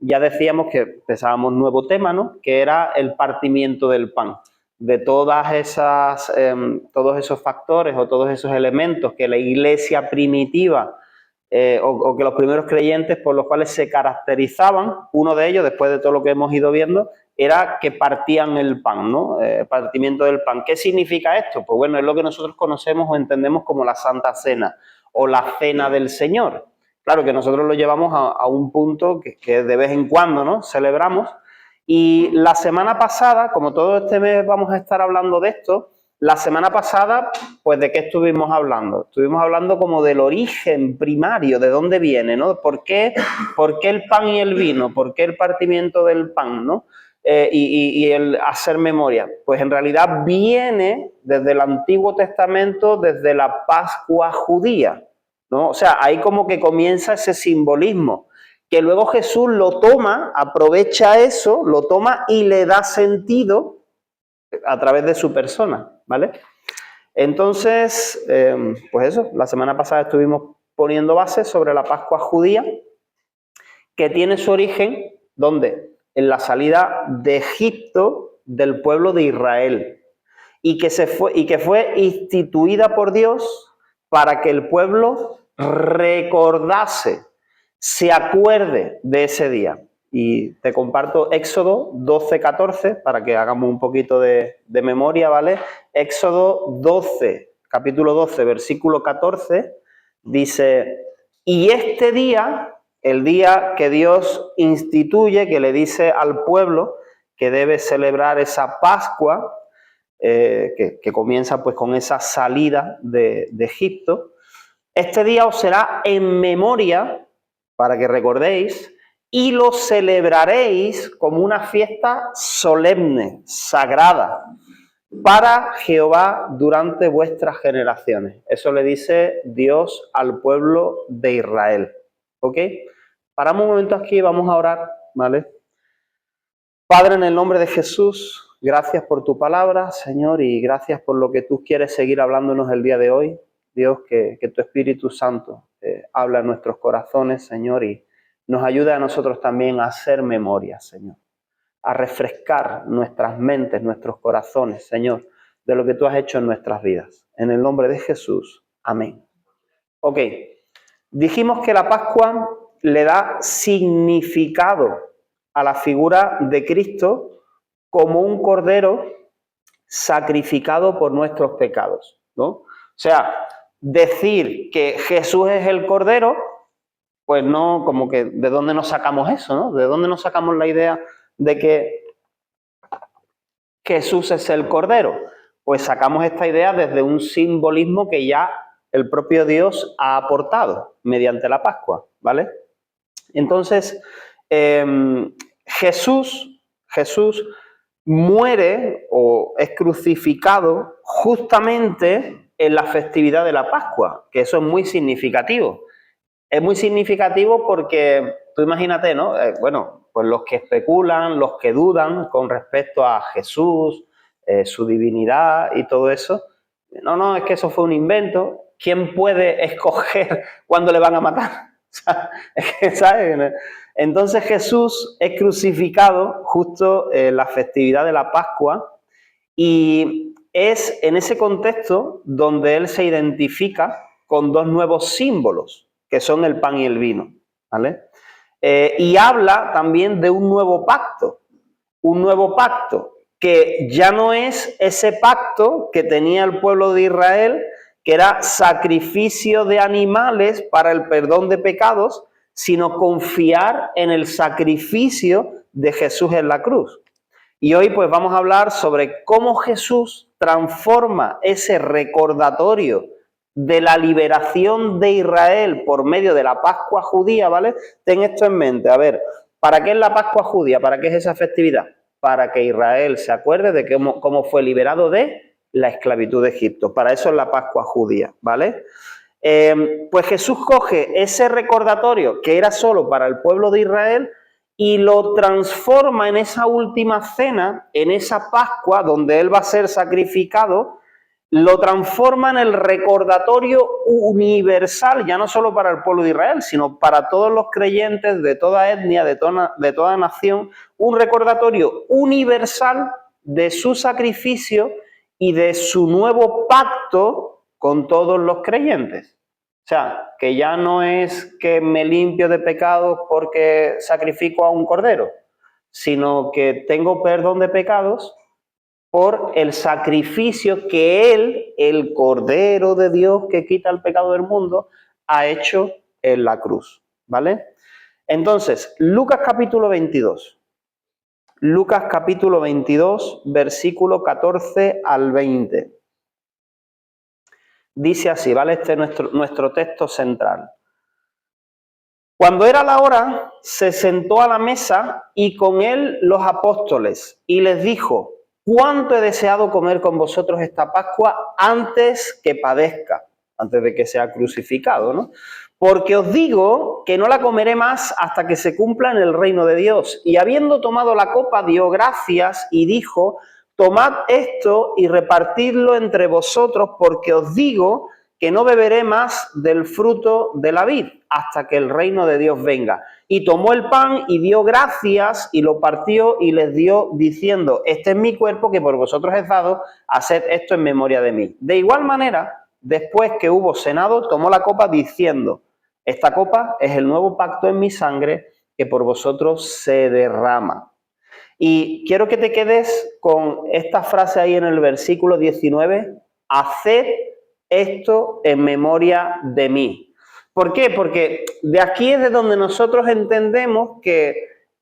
ya decíamos que empezábamos nuevo tema, ¿no? Que era el partimiento del pan. De todas esas, todos esos factores o todos esos elementos que la iglesia primitiva o que los primeros creyentes por los cuales se caracterizaban, uno de ellos, después de todo lo que hemos ido viendo, era que partían el pan, ¿no? El partimiento del pan. ¿Qué significa esto? Pues bueno, es lo que nosotros conocemos o entendemos como la Santa Cena o la Cena del Señor. Claro que nosotros lo llevamos a un punto que de vez en cuando, ¿no? Celebramos. Y la semana pasada, como todo este mes vamos a estar hablando de esto, la semana pasada, pues ¿de qué estuvimos hablando? Estuvimos hablando como del origen primario, de dónde viene, ¿no? ¿Por qué el pan y el vino? ¿Por qué el partimiento del pan, ¿no? Y el hacer memoria. Pues en realidad viene desde el Antiguo Testamento, desde la Pascua judía, ¿no? O sea, ahí como que comienza ese simbolismo, que luego Jesús lo toma, aprovecha eso, lo toma y le da sentido a través de su persona, ¿vale? Entonces, pues eso, la semana pasada estuvimos poniendo bases sobre la Pascua judía, que tiene su origen, ¿dónde? En la salida de Egipto del pueblo de Israel, y que fue instituida por Dios para que el pueblo recordase, se acuerde de ese día. Y te comparto Éxodo 12:14 para que hagamos un poquito de memoria, ¿vale? Éxodo 12, capítulo 12, versículo 14, dice: y este día, el día que Dios instituye, que le dice al pueblo que debe celebrar esa Pascua, que comienza pues con esa salida de Egipto, este día os será en memoria, para que recordéis, y lo celebraréis como una fiesta solemne, sagrada, para Jehová durante vuestras generaciones. Eso le dice Dios al pueblo de Israel. ¿Ok? Paramos un momento aquí y vamos a orar, ¿vale? Padre, en el nombre de Jesús, gracias por tu palabra, Señor, y gracias por lo que tú quieres seguir hablándonos el día de hoy. Dios, que tu Espíritu Santo habla en nuestros corazones, Señor, y nos ayude a nosotros también a hacer memoria, Señor, a refrescar nuestras mentes, nuestros corazones, Señor, de lo que tú has hecho en nuestras vidas. En el nombre de Jesús, amén. Ok, dijimos que la Pascua le da significado a la figura de Cristo como un cordero sacrificado por nuestros pecados, ¿no? O sea, decir que Jesús es el cordero, pues no, como que ¿de dónde nos sacamos eso, no? ¿De dónde nos sacamos la idea de que Jesús es el cordero? Pues sacamos esta idea desde un simbolismo que ya el propio Dios ha aportado mediante la Pascua, ¿vale? Entonces, Jesús muere o es crucificado justamente en la festividad de la Pascua, que eso es muy significativo. Es muy significativo porque, tú imagínate, ¿no? Bueno, pues los que especulan, los que dudan con respecto a Jesús, su divinidad y todo eso, no, es que eso fue un invento. ¿Quién puede escoger cuándo le van a matar? ¿Sabes? Entonces Jesús es crucificado justo en la festividad de la Pascua y es en ese contexto donde él se identifica con dos nuevos símbolos, que son el pan y el vino, ¿vale? Y habla también de un nuevo pacto que ya no es ese pacto que tenía el pueblo de Israel, que era sacrificio de animales para el perdón de pecados, sino confiar en el sacrificio de Jesús en la cruz. Y hoy pues vamos a hablar sobre cómo Jesús transforma ese recordatorio de la liberación de Israel por medio de la Pascua judía, ¿vale? Ten esto en mente. A ver, ¿para qué es la Pascua judía? ¿Para qué es esa festividad? Para que Israel se acuerde de cómo fue liberado de la esclavitud de Egipto. Para eso es la Pascua judía, ¿vale? Pues Jesús coge ese recordatorio que era solo para el pueblo de Israel y lo transforma en esa última cena, en esa Pascua donde él va a ser sacrificado, lo transforma en el recordatorio universal, ya no solo para el pueblo de Israel, sino para todos los creyentes de toda etnia, de toda nación, un recordatorio universal de su sacrificio y de su nuevo pacto con todos los creyentes. O sea, que ya no es que me limpio de pecados porque sacrifico a un cordero, sino que tengo perdón de pecados por el sacrificio que Él, el Cordero de Dios que quita el pecado del mundo, ha hecho en la cruz, ¿vale? Entonces, Lucas capítulo 22. Lucas capítulo 22, versículo 14 al 20. Dice así, ¿vale? Este es nuestro texto central. Cuando era la hora, se sentó a la mesa y con él los apóstoles y les dijo: ¿cuánto he deseado comer con vosotros esta Pascua antes que padezca, antes de que sea crucificado, ¿no? Porque os digo que no la comeré más hasta que se cumpla en el reino de Dios. Y habiendo tomado la copa, dio gracias y dijo: tomad esto y repartidlo entre vosotros, porque os digo que no beberé más del fruto de la vid hasta que el reino de Dios venga. Y tomó el pan y dio gracias y lo partió y les dio diciendo: este es mi cuerpo que por vosotros es dado, haced esto en memoria de mí. De igual manera, después que hubo cenado, tomó la copa diciendo: esta copa es el nuevo pacto en mi sangre que por vosotros se derrama. Y quiero que te quedes con esta frase ahí en el versículo 19: haced esto en memoria de mí. ¿Por qué? Porque de aquí es de donde nosotros entendemos que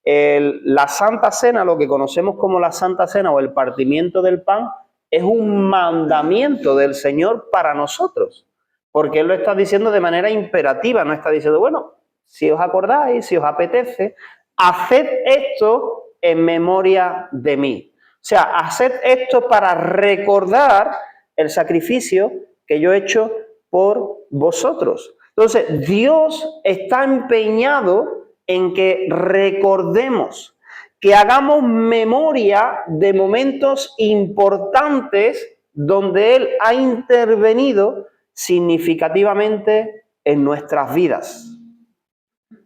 la Santa Cena, lo que conocemos como la Santa Cena o el partimiento del pan, es un mandamiento del Señor para nosotros. Porque Él lo está diciendo de manera imperativa, no está diciendo, bueno, si os acordáis, si os apetece, haced esto en memoria de mí. O sea, haced esto para recordar el sacrificio que yo he hecho por vosotros. Entonces, Dios está empeñado en que recordemos, que hagamos memoria de momentos importantes donde Él ha intervenido significativamente en nuestras vidas.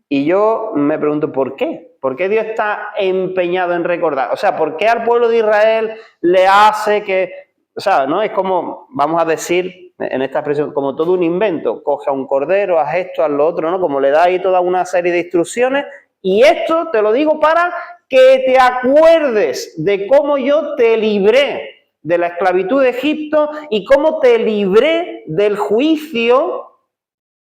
Y yo me pregunto, ¿por qué? ¿Por qué Dios está empeñado en recordar? O sea, ¿por qué al pueblo de Israel le hace que... O sea, ¿no? Es como, vamos a decir, en esta expresión, como todo un invento. Coge a un cordero, haz esto, haz lo otro, ¿no? Como le da ahí toda una serie de instrucciones. Y esto te lo digo para que te acuerdes de cómo yo te libré de la esclavitud de Egipto y cómo te libré del juicio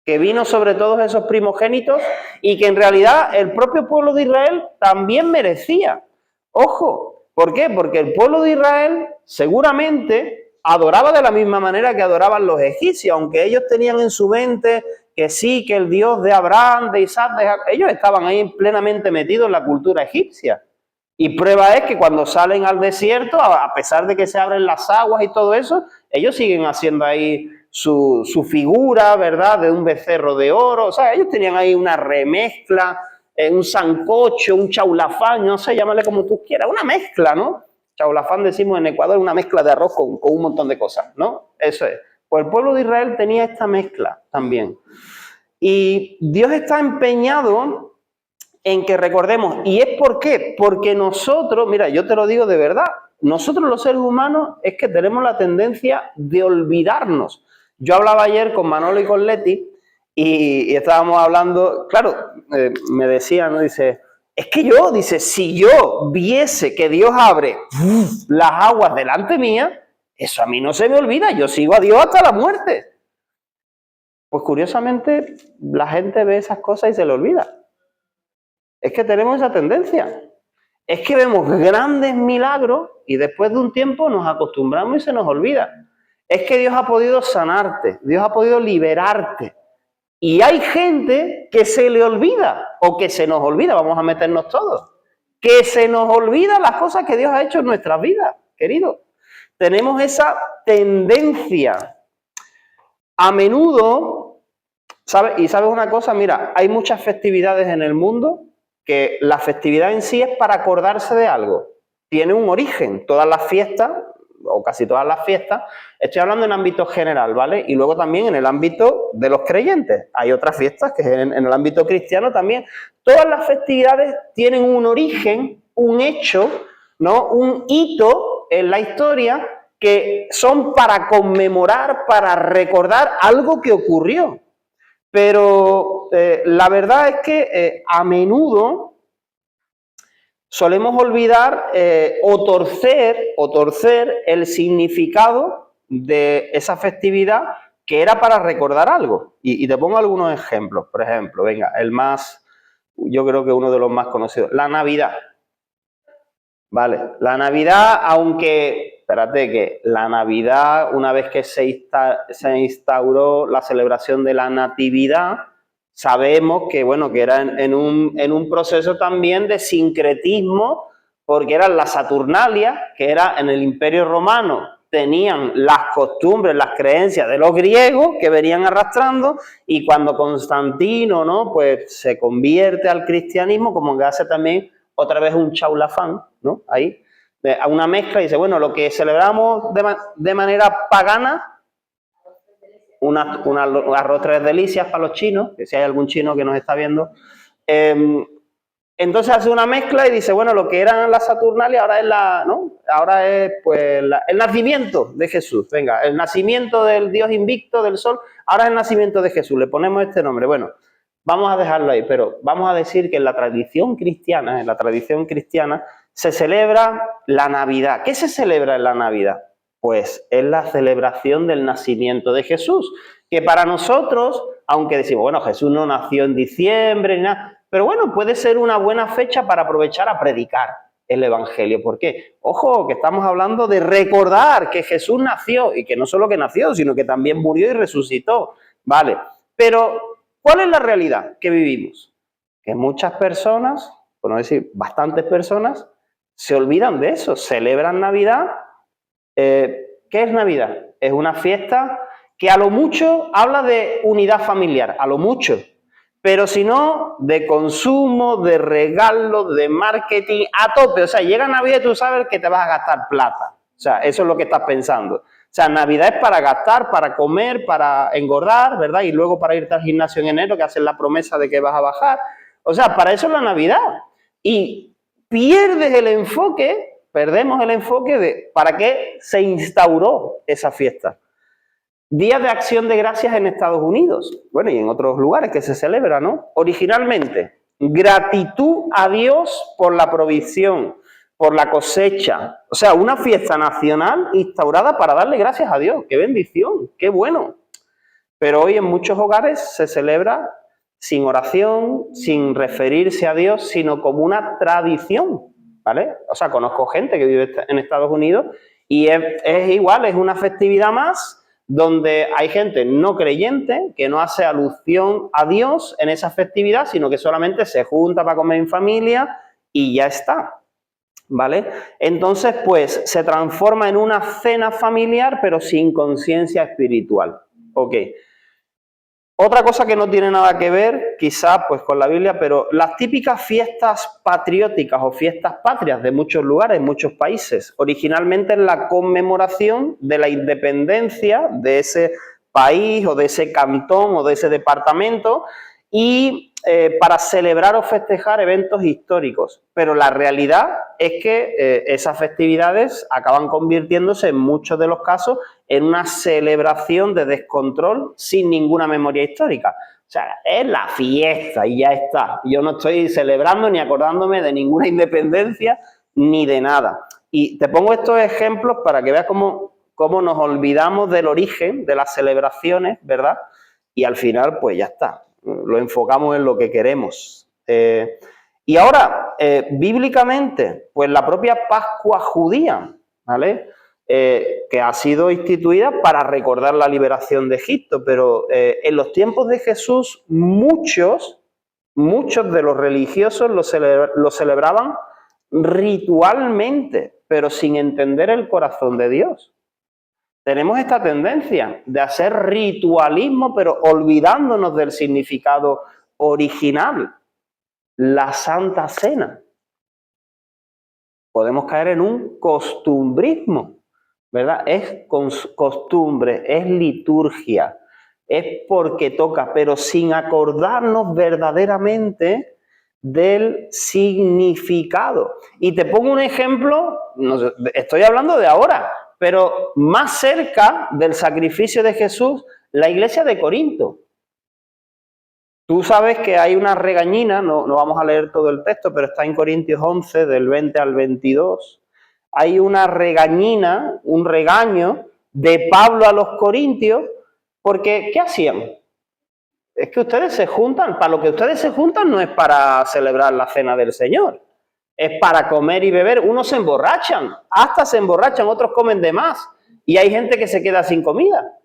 que vino sobre todos esos primogénitos y que en realidad el propio pueblo de Israel también merecía. Ojo, ¿por qué? Porque el pueblo de Israel seguramente adoraba de la misma manera que adoraban los egipcios, aunque ellos tenían en su mente que sí, que el Dios de Abraham, de Isaac, de Jacob, ellos estaban ahí plenamente metidos en la cultura egipcia. Y prueba es que cuando salen al desierto, a pesar de que se abren las aguas y todo eso, ellos siguen haciendo ahí su figura, ¿verdad?, de un becerro de oro. O sea, ellos tenían ahí una remezcla, un sancocho, un chaulafán, no sé, llámale como tú quieras, una mezcla, ¿no? Chaulafán decimos en Ecuador, una mezcla de arroz con un montón de cosas, ¿no? Eso es. Pues el pueblo de Israel tenía esta mezcla también. Y Dios está empeñado en que recordemos. ¿Y es por qué? Porque nosotros, mira, yo te lo digo de verdad, nosotros los seres humanos es que tenemos la tendencia de olvidarnos. Yo hablaba ayer con Manolo y con Leti y estábamos hablando, claro, me decía, ¿no? Dice, es que yo, dice, si yo viese que Dios abre las aguas delante mía, eso a mí no se me olvida, yo sigo a Dios hasta la muerte. Pues curiosamente la gente ve esas cosas y se le olvida. Es que tenemos esa tendencia. Es que vemos grandes milagros y después de un tiempo nos acostumbramos y se nos olvida. Es que Dios ha podido sanarte, Dios ha podido liberarte. Y hay gente que se le olvida o que se nos olvida, vamos a meternos todos, que se nos olvida las cosas que Dios ha hecho en nuestras vidas, queridos. Tenemos esa tendencia. A menudo, ¿sabes? Y sabes una cosa, mira, hay muchas festividades en el mundo que la festividad en sí es para acordarse de algo. Tiene un origen. Todas las fiestas, o casi todas las fiestas, estoy hablando en ámbito general, ¿vale? Y luego también en el ámbito de los creyentes. Hay otras fiestas que en el ámbito cristiano también. Todas las festividades tienen un origen, un hecho, ¿no? Un hito en la historia que son para conmemorar, para recordar algo que ocurrió. Pero la verdad es que a menudo solemos olvidar o torcer el significado de esa festividad que era para recordar algo. Y te pongo algunos ejemplos. Por ejemplo, venga, yo creo que uno de los más conocidos, la Navidad. Vale, la Navidad, aunque, espérate, que la Navidad, una vez que se instauró la celebración de la Natividad, sabemos que, bueno, que era en un proceso también de sincretismo, porque eran las Saturnalias, que era en el Imperio Romano, tenían las costumbres, las creencias de los griegos que venían arrastrando, y cuando Constantino, ¿no?, pues se convierte al cristianismo, como que hace también otra vez un chaulafán, ¿no? Ahí, a una mezcla, y dice, bueno, lo que celebramos de manera pagana, un arroz tres delicias para los chinos, que si hay algún chino que nos está viendo, entonces hace una mezcla y dice, bueno, lo que eran las Saturnalias ahora es ahora es pues el nacimiento de Jesús. Venga, el nacimiento del Dios invicto, del sol, ahora es el nacimiento de Jesús, le ponemos este nombre. Bueno, vamos a dejarlo ahí, pero vamos a decir que en la tradición cristiana, se celebra la Navidad. ¿Qué se celebra en la Navidad? Pues es la celebración del nacimiento de Jesús, que para nosotros, aunque decimos, bueno, Jesús no nació en diciembre, ni nada, pero bueno, puede ser una buena fecha para aprovechar a predicar el Evangelio. ¿Por qué? Ojo, que estamos hablando de recordar que Jesús nació, y que no solo que nació, sino que también murió y resucitó. Vale, pero ¿cuál es la realidad que vivimos? Que muchas personas, por no decir bastantes personas, se olvidan de eso, celebran Navidad. ¿Qué es Navidad? Es una fiesta que a lo mucho habla de unidad familiar, a lo mucho, pero si no, de consumo, de regalo, de marketing, a tope. O sea, llega Navidad y tú sabes que te vas a gastar plata. O sea, eso es lo que estás pensando. O sea, Navidad es para gastar, para comer, para engordar, ¿verdad? Y luego para irte al gimnasio en enero, que haces la promesa de que vas a bajar. O sea, para eso es la Navidad. Y perdemos el enfoque de para qué se instauró esa fiesta. Día de Acción de Gracias en Estados Unidos, bueno, y en otros lugares que se celebra, ¿no? Originalmente, gratitud a Dios por la provisión, por la cosecha. O sea, una fiesta nacional instaurada para darle gracias a Dios. ¡Qué bendición! ¡Qué bueno! Pero hoy en muchos hogares se celebra sin oración, sin referirse a Dios, sino como una tradición, ¿vale? O sea, conozco gente que vive en Estados Unidos y es igual, es una festividad más donde hay gente no creyente que no hace alusión a Dios en esa festividad, sino que solamente se junta para comer en familia y ya está, ¿vale? Entonces, pues, se transforma en una cena familiar, pero sin conciencia espiritual. Ok. Otra cosa que no tiene nada que ver, quizá, pues con la Biblia, pero las típicas fiestas patrióticas o fiestas patrias de muchos lugares, muchos países, originalmente es la conmemoración de la independencia de ese país o de ese cantón o de ese departamento y para celebrar o festejar eventos históricos. Pero la realidad es que esas festividades acaban convirtiéndose en muchos de los casos en una celebración de descontrol sin ninguna memoria histórica. O sea, es la fiesta y ya está. Yo no estoy celebrando ni acordándome de ninguna independencia ni de nada. Y te pongo estos ejemplos para que veas cómo nos olvidamos del origen de las celebraciones, ¿verdad? Y al final, pues ya está. Lo enfocamos en lo que queremos. Y ahora, bíblicamente, pues la propia Pascua judía, ¿vale? Que ha sido instituida para recordar la liberación de Egipto, pero en los tiempos de Jesús muchos de los religiosos lo celebraban ritualmente, pero sin entender el corazón de Dios. Tenemos esta tendencia de hacer ritualismo, pero olvidándonos del significado original, la Santa Cena. Podemos caer en un costumbrismo. ¿verdad? Es costumbre, es liturgia, es porque toca, pero sin acordarnos verdaderamente del significado. Y te pongo un ejemplo, no sé, estoy hablando de ahora, pero más cerca del sacrificio de Jesús, la iglesia de Corinto. Tú sabes que hay una regañina, no vamos a leer todo el texto, pero está en Corintios 11, del 20 al 22. Hay una regañina, un regaño de Pablo a los corintios, porque ¿qué hacían? Es que ustedes se juntan, para lo que ustedes se juntan no es para celebrar la cena del Señor, es para comer y beber. Unos se emborrachan, hasta se emborrachan, otros comen de más, y hay gente que se queda sin comida.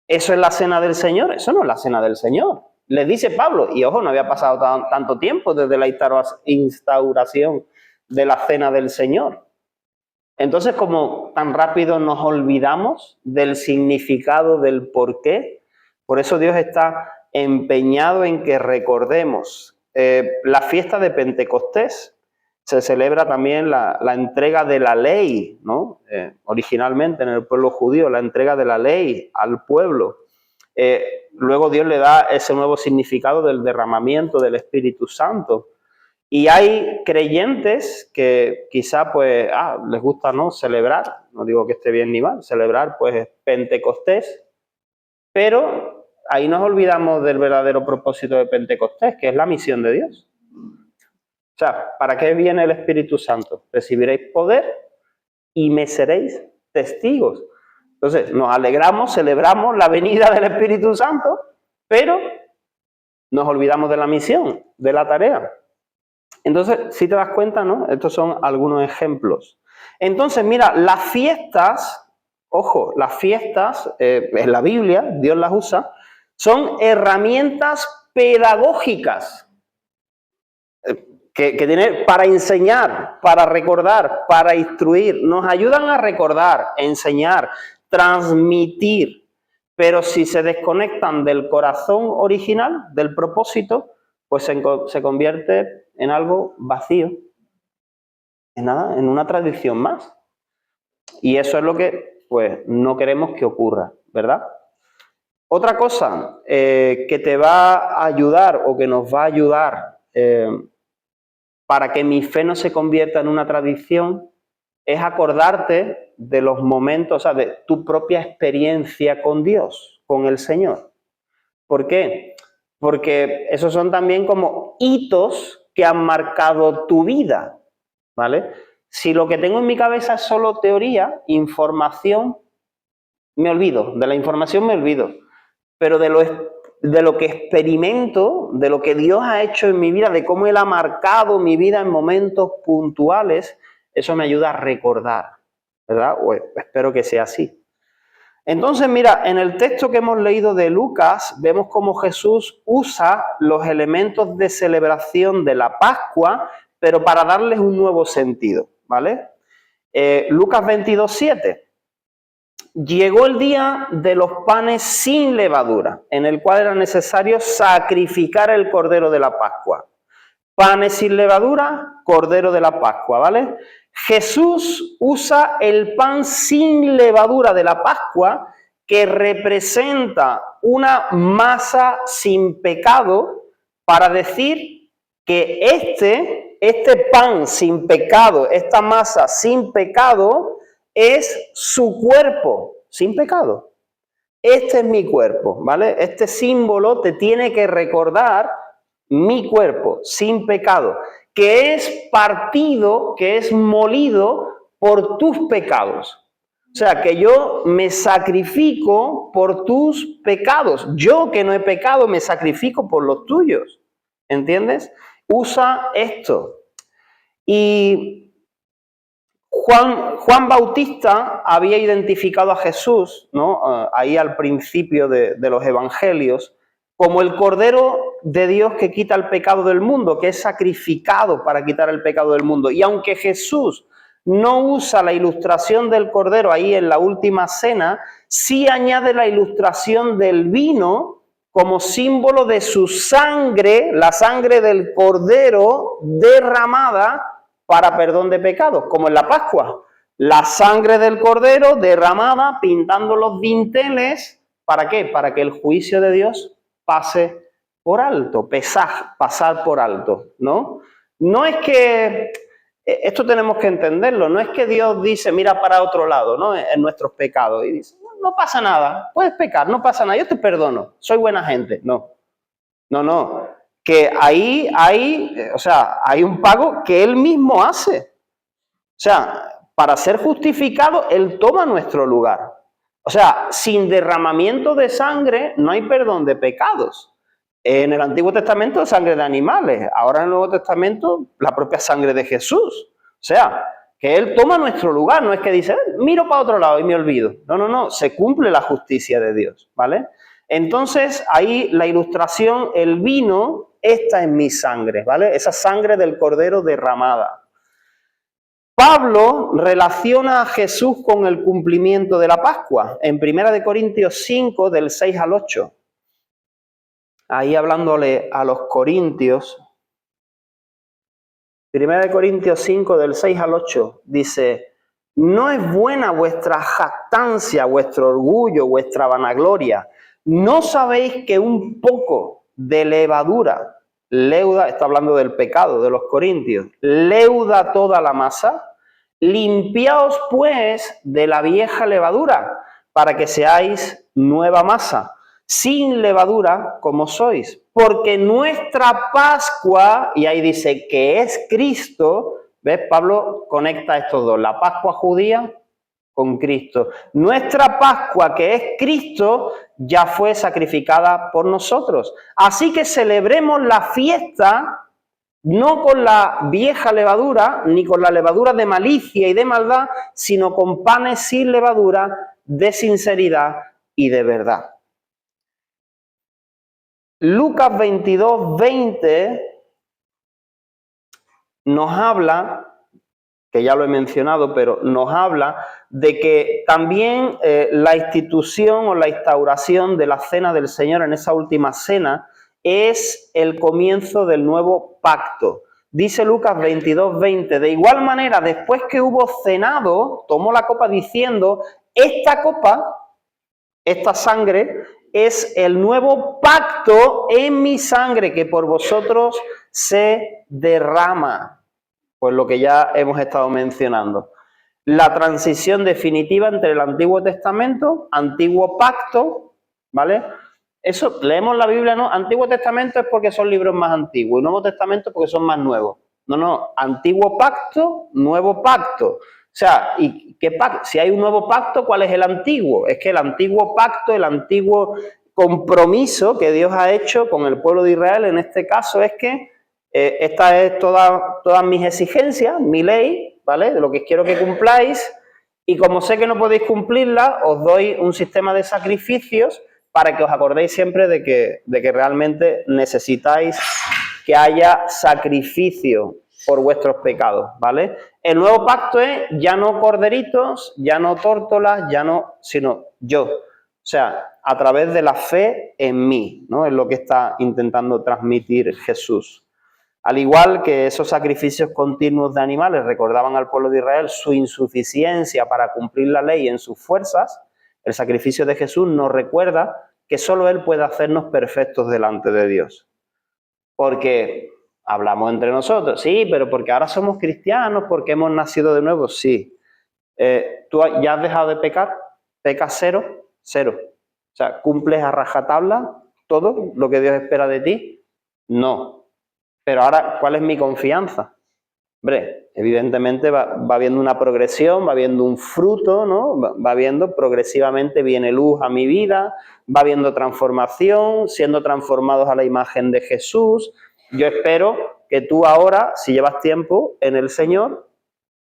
¿Eso es la cena del Señor? Eso no es la cena del Señor. Les dice Pablo, y ojo, no había pasado tanto tiempo desde la instauración de la cena del Señor. Entonces, como tan rápido nos olvidamos del significado, del porqué, por eso Dios está empeñado en que recordemos. La fiesta de Pentecostés se celebra también la entrega de la ley, ¿no? Originalmente en el pueblo judío, la entrega de la ley al pueblo. Luego Dios le da ese nuevo significado del derramamiento del Espíritu Santo. Y hay creyentes que quizá pues les gusta no celebrar, no digo que esté bien ni mal, celebrar pues Pentecostés, pero ahí nos olvidamos del verdadero propósito de Pentecostés, que es la misión de Dios. O sea, ¿para qué viene el Espíritu Santo? Recibiréis poder y me seréis testigos. Entonces, nos alegramos, celebramos la venida del Espíritu Santo, pero nos olvidamos de la misión, de la tarea. Entonces, si te das cuenta, ¿no? Estos son algunos ejemplos. Entonces, mira, las fiestas, ojo, las fiestas, en la Biblia, Dios las usa, son herramientas pedagógicas que tienen para enseñar, para recordar, para instruir. Nos ayudan a recordar, enseñar, transmitir. Pero si se desconectan del corazón original, del propósito, pues se convierte en algo vacío, en nada, en una tradición más. Y eso es lo que pues no queremos que ocurra, ¿verdad? Otra cosa que te va a ayudar o que nos va a ayudar para que mi fe no se convierta en una tradición es acordarte de los momentos, o sea, de tu propia experiencia con Dios, con el Señor. ¿Por qué? Porque esos son también como hitos que han marcado tu vida, ¿vale? Si lo que tengo en mi cabeza es solo teoría, información, me olvido, de la información me olvido, pero de lo que experimento, de lo que Dios ha hecho en mi vida, de cómo Él ha marcado mi vida en momentos puntuales, eso me ayuda a recordar, ¿verdad? O espero que sea así. Entonces, mira, en el texto que hemos leído de Lucas, vemos cómo Jesús usa los elementos de celebración de la Pascua, pero para darles un nuevo sentido, ¿vale? Lucas 22:7. Llegó el día de los panes sin levadura, en el cual era necesario sacrificar el cordero de la Pascua. Panes sin levadura, cordero de la Pascua, ¿vale? Jesús usa el pan sin levadura de la Pascua, que representa una masa sin pecado, para decir que este pan sin pecado, esta masa sin pecado, es su cuerpo sin pecado. Este es mi cuerpo, ¿vale? Este símbolo te tiene que recordar mi cuerpo sin pecado, que es partido, que es molido por tus pecados. O sea, que yo me sacrifico por tus pecados. Yo que no he pecado, me sacrifico por los tuyos. ¿Entiendes? Usa esto. Y Juan Bautista había identificado a Jesús, ¿no? Ahí al principio de los evangelios, como el Cordero de Dios que quita el pecado del mundo, que es sacrificado para quitar el pecado del mundo. Y aunque Jesús no usa la ilustración del Cordero ahí en la última cena, sí añade la ilustración del vino como símbolo de su sangre, la sangre del Cordero derramada para perdón de pecados, como en la Pascua. La sangre del cordero derramada, pintando los dinteles, ¿para qué? Para que el juicio de Dios pase por alto, pasar por alto, ¿no? No es que, esto tenemos que entenderlo, no es que Dios dice, mira para otro lado, ¿no? En nuestros pecados, y dice, no pasa nada, puedes pecar, no pasa nada, yo te perdono, soy buena gente. No, no, que ahí hay, o sea, hay un pago que Él mismo hace. O sea, para ser justificado, Él toma nuestro lugar. O sea, sin derramamiento de sangre no hay perdón de pecados. En el Antiguo Testamento, sangre de animales. Ahora en el Nuevo Testamento, la propia sangre de Jesús. O sea, que Él toma nuestro lugar. No es que dice, miro para otro lado y me olvido. No. Se cumple la justicia de Dios, ¿vale? Entonces, ahí la ilustración, el vino, esta es mi sangre, ¿vale? Esa sangre del Cordero derramada. Pablo relaciona a Jesús con el cumplimiento de la Pascua en 1 Corintios 5, del 6 al 8. Ahí hablándole a los corintios, 1 Corintios 5, del 6 al 8, dice, no es buena vuestra jactancia, vuestro orgullo, vuestra vanagloria. ¿No sabéis que un poco de levadura, leuda, está hablando del pecado de los corintios, leuda toda la masa? Limpiaos pues de la vieja levadura, para que seáis nueva masa, sin levadura como sois. Porque nuestra Pascua, y ahí dice que es Cristo, ¿ves? Pablo conecta estos dos, la Pascua judía con Cristo. Nuestra Pascua, que es Cristo, ya fue sacrificada por nosotros. Así que celebremos la fiesta no con la vieja levadura, ni con la levadura de malicia y de maldad, sino con panes sin levadura, de sinceridad y de verdad. Lucas 22, 20 nos habla, que ya lo he mencionado, pero nos habla de que también la institución o la instauración de la cena del Señor en esa última cena es el comienzo del nuevo pacto. Dice Lucas 22, 20, de igual manera, después que hubo cenado, tomó la copa diciendo, esta copa, esta sangre, es el nuevo pacto en mi sangre que por vosotros se derrama. Pues lo que ya hemos estado mencionando. La transición definitiva entre el Antiguo Testamento, Antiguo Pacto, ¿vale? Eso, leemos la Biblia, ¿no? Antiguo Testamento es porque son libros más antiguos y Nuevo Testamento porque son más nuevos. No, Antiguo Pacto, Nuevo Pacto. O sea, ¿y qué pacto? Si hay un nuevo pacto, ¿cuál es el antiguo? Es que el antiguo pacto, el antiguo compromiso que Dios ha hecho con el pueblo de Israel, en este caso, es que esta es todas mis exigencias, mi ley, ¿vale? De lo que quiero que cumpláis. Y como sé que no podéis cumplirla, os doy un sistema de sacrificios para que os acordéis siempre de que realmente necesitáis que haya sacrificio por vuestros pecados, ¿vale? El nuevo pacto es ya no corderitos, ya no tórtolas, ya no, sino yo. O sea, a través de la fe en mí, ¿no? Es lo que está intentando transmitir Jesús. Al igual que esos sacrificios continuos de animales recordaban al pueblo de Israel su insuficiencia para cumplir la ley en sus fuerzas, el sacrificio de Jesús nos recuerda que solo Él puede hacernos perfectos delante de Dios. Porque hablamos entre nosotros, sí, pero porque ahora somos cristianos, porque hemos nacido de nuevo, sí. ¿Tú ya has dejado de pecar? ¿Pecas cero? Cero. O sea, ¿cumples a rajatabla todo lo que Dios espera de ti? No. Pero ahora, ¿cuál es mi confianza? Hombre, evidentemente va habiendo una progresión, va habiendo un fruto, ¿no? Va habiendo progresivamente viene luz a mi vida, va habiendo transformación, siendo transformados a la imagen de Jesús. Yo espero que tú ahora, si llevas tiempo en el Señor,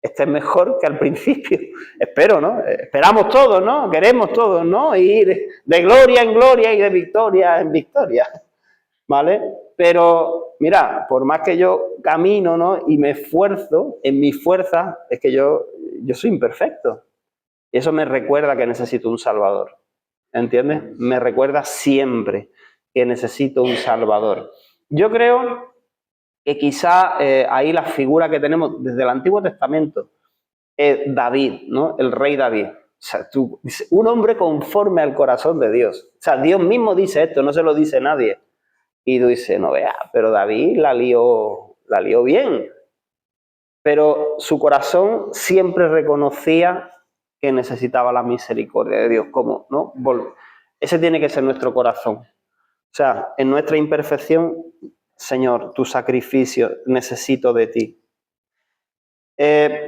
estés mejor que al principio. Espero, ¿no? Esperamos todos, ¿no? Queremos todos, ¿no? Ir de gloria en gloria y de victoria en victoria, ¿vale? Pero, mira, por más que yo camino, ¿no? Y me esfuerzo, en mi fuerza, es que yo soy imperfecto. Y eso me recuerda que necesito un Salvador. ¿Entiendes? Me recuerda siempre que necesito un Salvador. Yo creo que quizá ahí la figura que tenemos desde el Antiguo Testamento, David, ¿no? El rey David. O sea, un hombre conforme al corazón de Dios. O sea, Dios mismo dice esto, no se lo dice nadie. Y tú dices, no veas, pero David la lió bien. Pero su corazón siempre reconocía que necesitaba la misericordia de Dios. ¿Cómo? ¿No? Ese tiene que ser nuestro corazón. O sea, en nuestra imperfección, Señor, tu sacrificio, necesito de ti.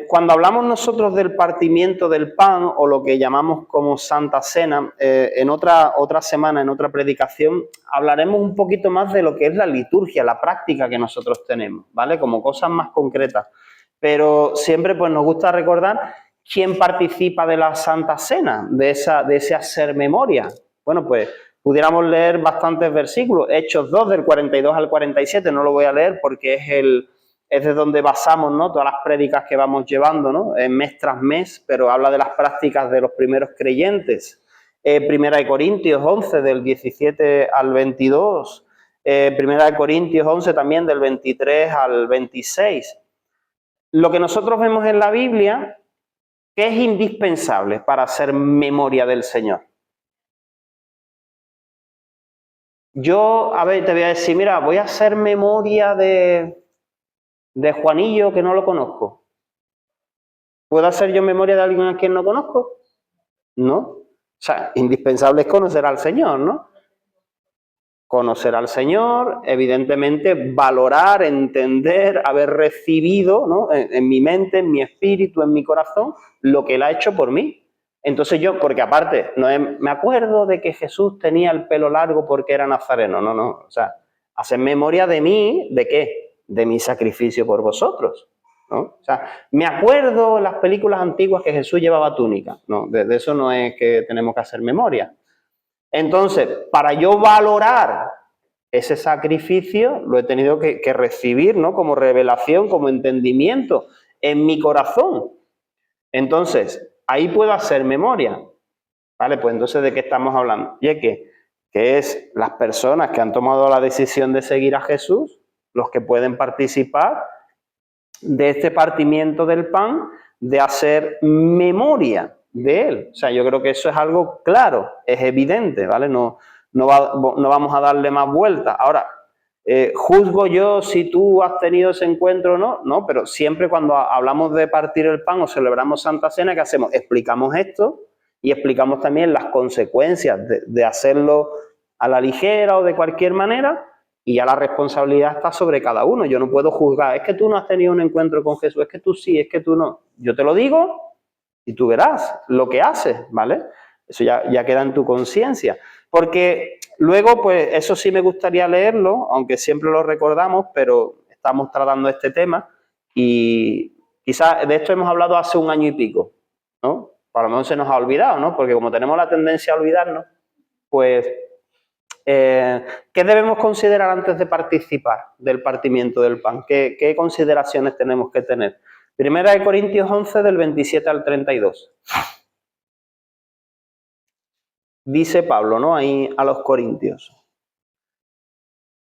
Cuando hablamos nosotros del partimiento del pan o lo que llamamos como Santa Cena, en otra semana, en otra predicación, hablaremos un poquito más de lo que es la liturgia, la práctica que nosotros tenemos, ¿vale? Como cosas más concretas. Pero siempre pues nos gusta recordar quién participa de la Santa Cena, de ese hacer memoria. Bueno, pues pudiéramos leer bastantes versículos, Hechos 2 del 42 al 47, no lo voy a leer porque es de donde basamos, ¿no?, todas las prédicas que vamos llevando, ¿no?, mes tras mes, pero habla de las prácticas de los primeros creyentes. Primera de Corintios 11, del 17 al 22. Primera de Corintios 11 también, del 23 al 26. Lo que nosotros vemos en la Biblia, que es indispensable para hacer memoria del Señor. Yo, a ver, te voy a decir, mira, voy a hacer memoria de Juanillo, que no lo conozco. ¿Puedo hacer yo memoria de alguien a quien no conozco? No. O sea, indispensable es conocer al Señor, ¿no? Conocer al Señor, evidentemente valorar, entender, haber recibido, ¿no?, en mi mente, en mi espíritu, en mi corazón, lo que Él ha hecho por mí. Entonces yo, porque aparte, no es, me acuerdo de que Jesús tenía el pelo largo porque era nazareno, no. O sea, hacer memoria de mí, ¿de qué? De mi sacrificio por vosotros, ¿no? O sea, me acuerdo en las películas antiguas que Jesús llevaba túnica, no, de eso no es que tenemos que hacer memoria. Entonces, para yo valorar ese sacrificio, lo he tenido que recibir, ¿no?, como revelación, como entendimiento en mi corazón. Entonces, ahí puedo hacer memoria. ¿Vale? Pues entonces, ¿de qué estamos hablando? Y es que es las personas que han tomado la decisión de seguir a Jesús los que pueden participar de este partimiento del pan, de hacer memoria de Él. O sea, yo creo que eso es algo claro, es evidente, ¿vale? No vamos a darle más vueltas. Ahora, ¿juzgo yo si tú has tenido ese encuentro o no? No, pero siempre cuando hablamos de partir el pan o celebramos Santa Cena, ¿qué hacemos? Explicamos esto y explicamos también las consecuencias de hacerlo a la ligera o de cualquier manera, y ya la responsabilidad está sobre cada uno. Yo no puedo juzgar, es que tú no has tenido un encuentro con Jesús, es que tú sí, es que tú no. Yo te lo digo y tú verás lo que haces, ¿vale? Eso ya queda en tu conciencia. Porque luego, pues eso sí me gustaría leerlo, aunque siempre lo recordamos, pero estamos tratando este tema y quizás de esto hemos hablado hace un año y pico, ¿no? Por lo menos se nos ha olvidado, ¿no? Porque como tenemos la tendencia a olvidarnos, pues ¿qué debemos considerar antes de participar del partimiento del pan? ¿Qué consideraciones tenemos que tener? Primera de Corintios 11, del 27 al 32. Dice Pablo, ¿no?, ahí a los corintios.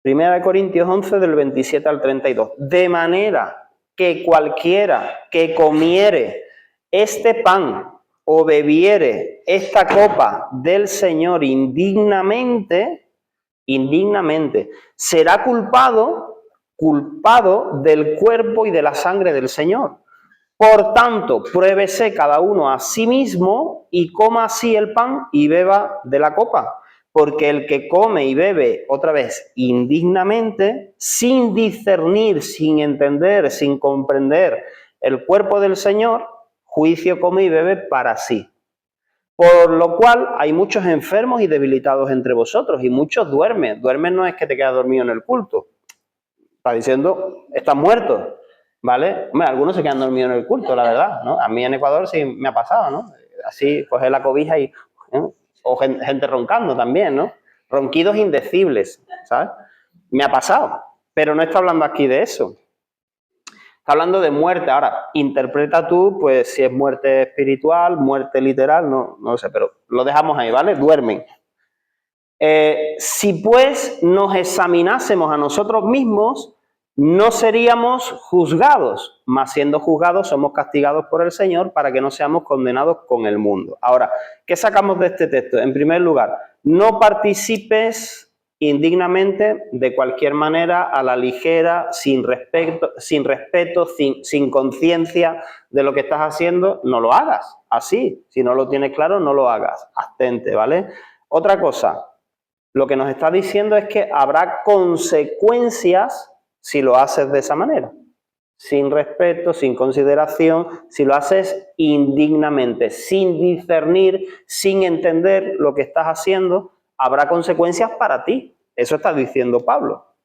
Primera de Corintios 11, del 27 al 32. De manera que cualquiera que comiere este pan o bebiere esta copa del Señor indignamente, será culpado del cuerpo y de la sangre del Señor. Por tanto, pruébese cada uno a sí mismo y coma así el pan y beba de la copa. Porque el que come y bebe, otra vez, indignamente, sin discernir, sin entender, sin comprender el cuerpo del Señor, juicio come y bebe para sí. Por lo cual hay muchos enfermos y debilitados entre vosotros y muchos duermen. Duermen no es que te quedas dormido en el culto. Está diciendo, estás muerto, ¿vale? Hombre, algunos se quedan dormidos en el culto, la verdad, ¿no? A mí en Ecuador sí me ha pasado, ¿no? Así, coger la cobija y... ¿no? O gente roncando también, ¿no? Ronquidos indecibles, ¿sabes? Me ha pasado, pero no está hablando aquí de eso. Está hablando de muerte. Ahora, interpreta tú, pues, si es muerte espiritual, muerte literal, no lo sé, pero lo dejamos ahí, ¿vale? Duermen. Si pues nos examinásemos a nosotros mismos, no seríamos juzgados, mas siendo juzgados somos castigados por el Señor para que no seamos condenados con el mundo. Ahora, ¿qué sacamos de este texto? En primer lugar, no participes indignamente, de cualquier manera, a la ligera, sin respeto, sin conciencia de lo que estás haciendo, no lo hagas. Así, si no lo tienes claro, no lo hagas. Abstente, ¿vale? Otra cosa, lo que nos está diciendo es que habrá consecuencias si lo haces de esa manera. Sin respeto, sin consideración, si lo haces indignamente, sin discernir, sin entender lo que estás haciendo, habrá consecuencias para ti. Eso está diciendo Pablo.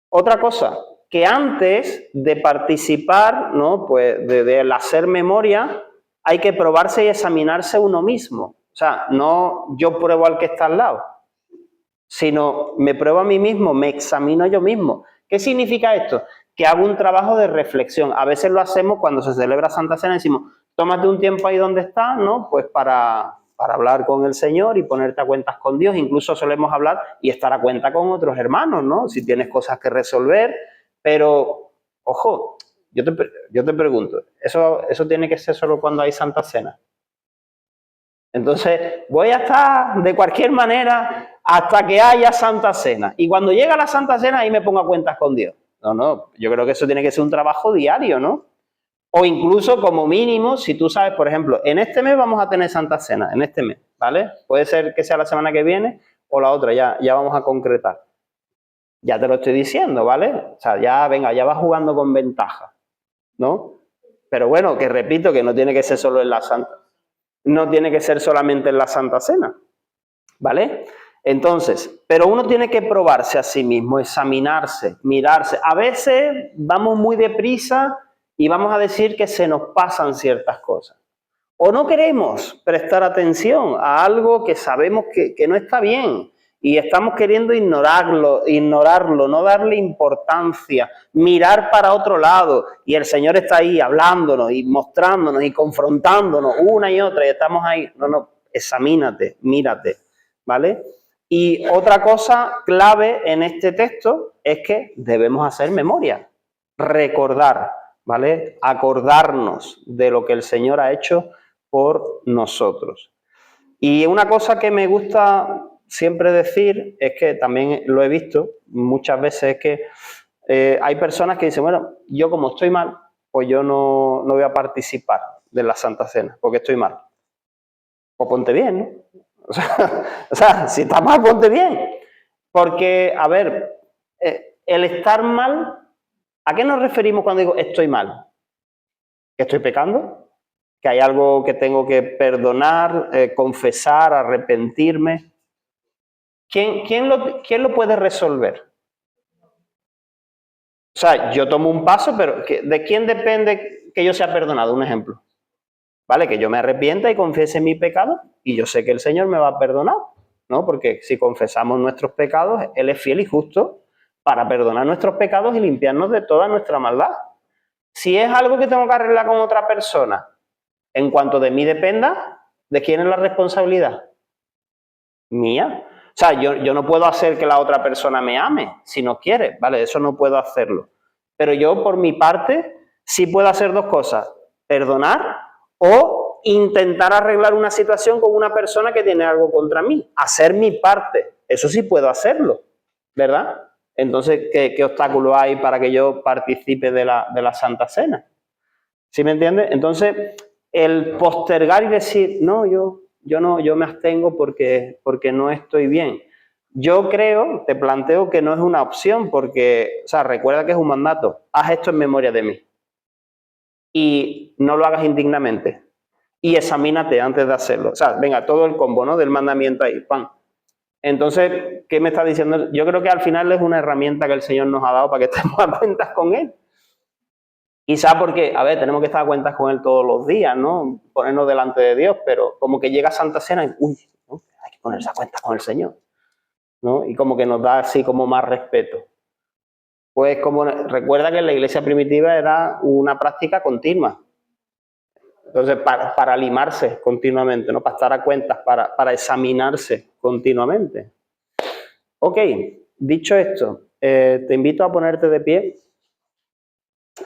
Otra cosa, que antes de participar, ¿no? Pues del hacer memoria, hay que probarse y examinarse uno mismo. O sea, no yo pruebo al que está al lado, sino me pruebo a mí mismo, me examino yo mismo. ¿Qué significa esto? Que hago un trabajo de reflexión. A veces lo hacemos cuando se celebra Santa Cena, decimos, tómate un tiempo ahí donde estás, ¿no? Pues para hablar con el Señor y ponerte a cuentas con Dios. Incluso solemos hablar y estar a cuenta con otros hermanos, ¿no? Si tienes cosas que resolver. Pero, ojo, yo te pregunto, ¿eso tiene que ser solo cuando hay Santa Cena? Entonces, voy a estar de cualquier manera hasta que haya Santa Cena. Y cuando llega la Santa Cena, ahí me pongo a cuentas con Dios. No, yo creo que eso tiene que ser un trabajo diario, ¿no? O incluso, como mínimo, si tú sabes, por ejemplo, en este mes vamos a tener Santa Cena, en este mes, ¿vale? Puede ser que sea la semana que viene o la otra, ya vamos a concretar. Ya te lo estoy diciendo, ¿vale? O sea, ya vas jugando con ventaja, ¿no? Pero bueno, que repito, que no tiene que ser solo en la Santa. No tiene que ser solamente en la Santa Cena, ¿vale? Entonces, pero uno tiene que probarse a sí mismo, examinarse, mirarse. A veces vamos muy deprisa y vamos a decir que se nos pasan ciertas cosas. O no queremos prestar atención a algo que sabemos que no está bien y estamos queriendo ignorarlo, no darle importancia, mirar para otro lado y el Señor está ahí hablándonos y mostrándonos y confrontándonos una y otra y estamos ahí. No, examínate, mírate, ¿vale? Y otra cosa clave en este texto es que debemos hacer memoria, recordar, ¿vale? Acordarnos de lo que el Señor ha hecho por nosotros. Y una cosa que me gusta siempre decir es que también lo he visto muchas veces, es que hay personas que dicen, bueno, yo como estoy mal, pues yo no voy a participar de la Santa Cena, porque estoy mal. Pues ponte bien, ¿no? O sea, si estás mal, ponte bien. Porque, a ver, el estar mal, ¿a qué nos referimos cuando digo estoy mal? ¿Que estoy pecando? ¿Que hay algo que tengo que perdonar, confesar, arrepentirme? ¿Quién lo puede resolver? O sea, yo tomo un paso, pero ¿de quién depende que yo sea perdonado? Un ejemplo. ¿Vale? Que yo me arrepienta y confiese mi pecado y yo sé que el Señor me va a perdonar, ¿no? Porque si confesamos nuestros pecados, Él es fiel y justo para perdonar nuestros pecados y limpiarnos de toda nuestra maldad. Si es algo que tengo que arreglar con otra persona, en cuanto de mí dependa, ¿de quién es la responsabilidad? Mía. O sea, yo no puedo hacer que la otra persona me ame si no quiere, ¿vale? Eso no puedo hacerlo. Pero yo, por mi parte, sí puedo hacer dos cosas. Perdonar o intentar arreglar una situación con una persona que tiene algo contra mí. Hacer mi parte. Eso sí puedo hacerlo, ¿verdad? Entonces, ¿qué obstáculo hay para que yo participe de la Santa Cena? ¿Sí me entiendes? Entonces, el postergar y decir, no, yo me abstengo porque no estoy bien. Yo creo, te planteo que no es una opción porque, o sea, recuerda que es un mandato. Haz esto en memoria de mí. Y no lo hagas indignamente. Y examínate antes de hacerlo. O sea, venga, todo el combo, ¿no? Del mandamiento ahí, ¡pam! Entonces, ¿qué me está diciendo? Yo creo que al final es una herramienta que el Señor nos ha dado para que estemos a cuentas con Él. Quizá porque, a ver, tenemos que estar a cuentas con Él todos los días, ¿no? Ponernos delante de Dios, pero como que llega Santa Cena y, uy, ¿no? Hay que ponerse a cuentas con el Señor, ¿no? Y como que nos da así como más respeto. Pues como recuerda que en la iglesia primitiva era una práctica continua. Entonces, para limarse continuamente, ¿no? Para estar a cuentas, para examinarse continuamente. Ok, dicho esto, Te invito a ponerte de pie.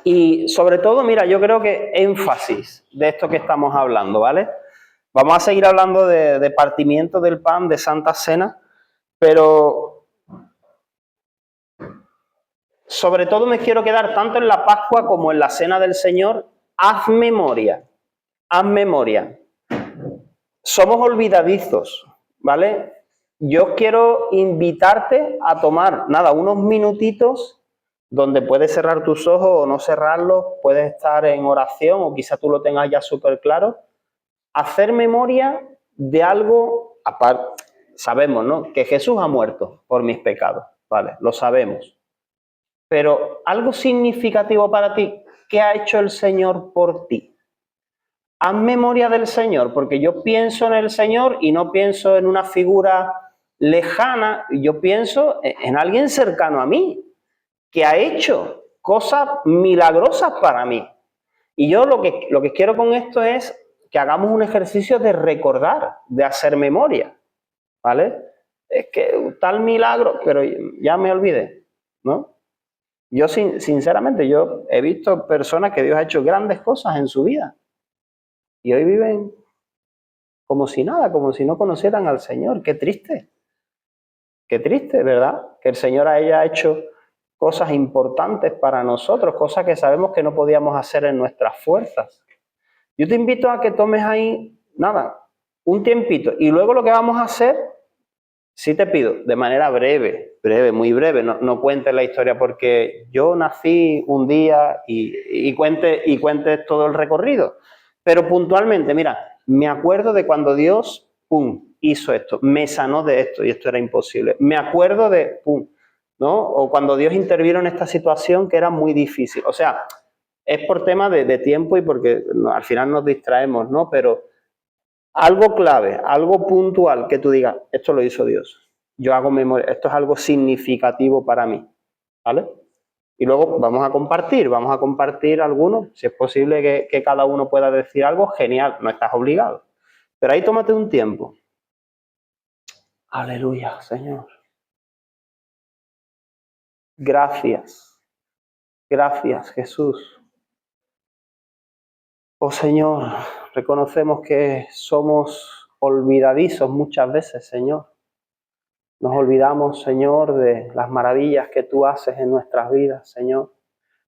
Y sobre todo, mira, yo creo que énfasis de esto que estamos hablando, ¿vale? Vamos a seguir hablando de partimiento del pan, de Santa Cena, pero sobre todo me quiero quedar tanto en la Pascua como en la Cena del Señor. Haz memoria, haz memoria. Somos olvidadizos, ¿vale? Yo quiero invitarte a tomar, nada, unos minutitos donde puedes cerrar tus ojos o no cerrarlos, puedes estar en oración o quizá tú lo tengas ya súper claro. Hacer memoria de algo, aparte, sabemos, ¿no? Que Jesús ha muerto por mis pecados, ¿vale? Lo sabemos. Pero algo significativo para ti, ¿qué ha hecho el Señor por ti? Haz memoria del Señor, porque yo pienso en el Señor y no pienso en una figura lejana, yo pienso en alguien cercano a mí, que ha hecho cosas milagrosas para mí. Y yo lo que quiero con esto es que hagamos un ejercicio de recordar, de hacer memoria, ¿vale? Es que tal milagro, pero ya me olvidé, ¿no? Yo sinceramente, yo he visto personas que Dios ha hecho grandes cosas en su vida y hoy viven como si nada, como si no conocieran al Señor. Qué triste, ¿verdad? Que el Señor haya hecho cosas importantes para nosotros, cosas que sabemos que no podíamos hacer en nuestras fuerzas. Yo te invito a que tomes ahí, nada, un tiempito. Y luego lo que vamos a hacer, sí te pido, de manera breve, muy breve, no cuentes la historia porque yo nací un día y cuentes todo el recorrido. Pero puntualmente, mira, me acuerdo de cuando Dios, pum, hizo esto, me sanó de esto y esto era imposible. Me acuerdo de, pum, ¿no? O cuando Dios intervino en esta situación que era muy difícil. O sea, es por tema de tiempo y porque al final nos distraemos, ¿no? Pero algo clave, algo puntual que tú digas, esto lo hizo Dios. Yo hago memoria, esto es algo significativo para mí, ¿vale? Y luego vamos a compartir algunos, si es posible que cada uno pueda decir algo, genial, no estás obligado. Pero ahí tómate un tiempo. Aleluya, Señor. Gracias, gracias, Jesús. Oh Señor, reconocemos que somos olvidadizos muchas veces, Señor. Nos olvidamos, Señor, de las maravillas que tú haces en nuestras vidas, Señor.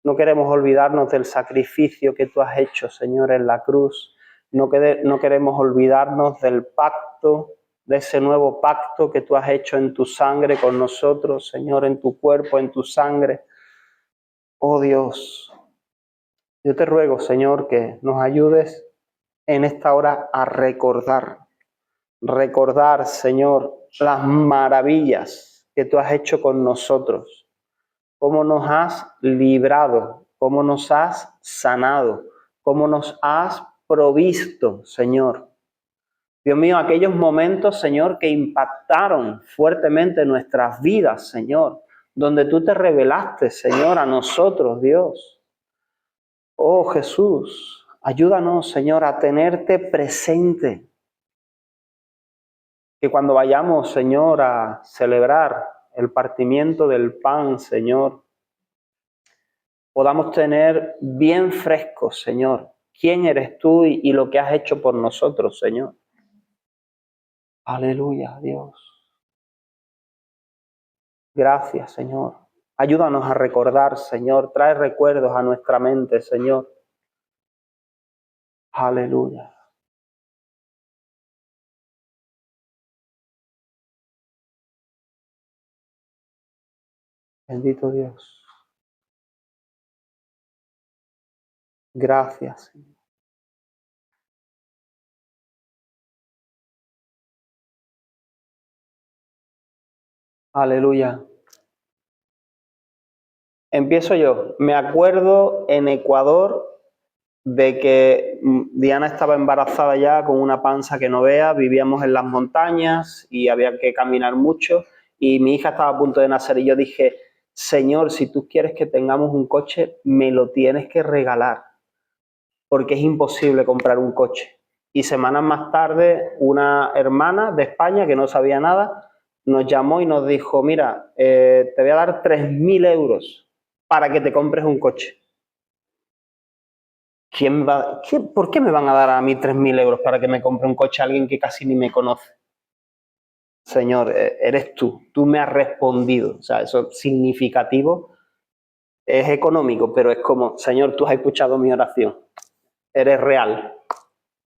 No queremos olvidarnos del sacrificio que tú has hecho, Señor, en la cruz. No queremos olvidarnos del pacto, de ese nuevo pacto que tú has hecho en tu sangre con nosotros, Señor, en tu cuerpo, en tu sangre. Oh Dios, yo te ruego, Señor, que nos ayudes en esta hora a recordar, Señor, las maravillas que tú has hecho con nosotros, cómo nos has librado, cómo nos has sanado, cómo nos has provisto, Señor. Dios mío, aquellos momentos, Señor, que impactaron fuertemente nuestras vidas, Señor, donde tú te revelaste, Señor, a nosotros, Dios. Oh Jesús, ayúdanos, Señor, a tenerte presente. Que cuando vayamos, Señor, a celebrar el partimiento del pan, Señor, podamos tener bien fresco, Señor, quién eres tú y lo que has hecho por nosotros, Señor. Aleluya, Dios. Gracias, Señor. Ayúdanos a recordar, Señor. Trae recuerdos a nuestra mente, Señor. Aleluya. Bendito Dios. Gracias, Señor. Aleluya. Empiezo yo. Me acuerdo en Ecuador de que Diana estaba embarazada ya con una panza que no vea, vivíamos en las montañas y había que caminar mucho y mi hija estaba a punto de nacer y yo dije, Señor, si tú quieres que tengamos un coche, me lo tienes que regalar, porque es imposible comprar un coche. Y semanas más tarde, una hermana de España que no sabía nada, nos llamó y nos dijo, mira, te voy a dar 3.000 euros para que te compres un coche. ¿Por qué me van a dar a mí 3.000 euros para que me compre un coche a alguien que casi ni me conoce? Señor, eres tú me has respondido. O sea, eso es significativo, es económico, pero es como, Señor, tú has escuchado mi oración, eres real.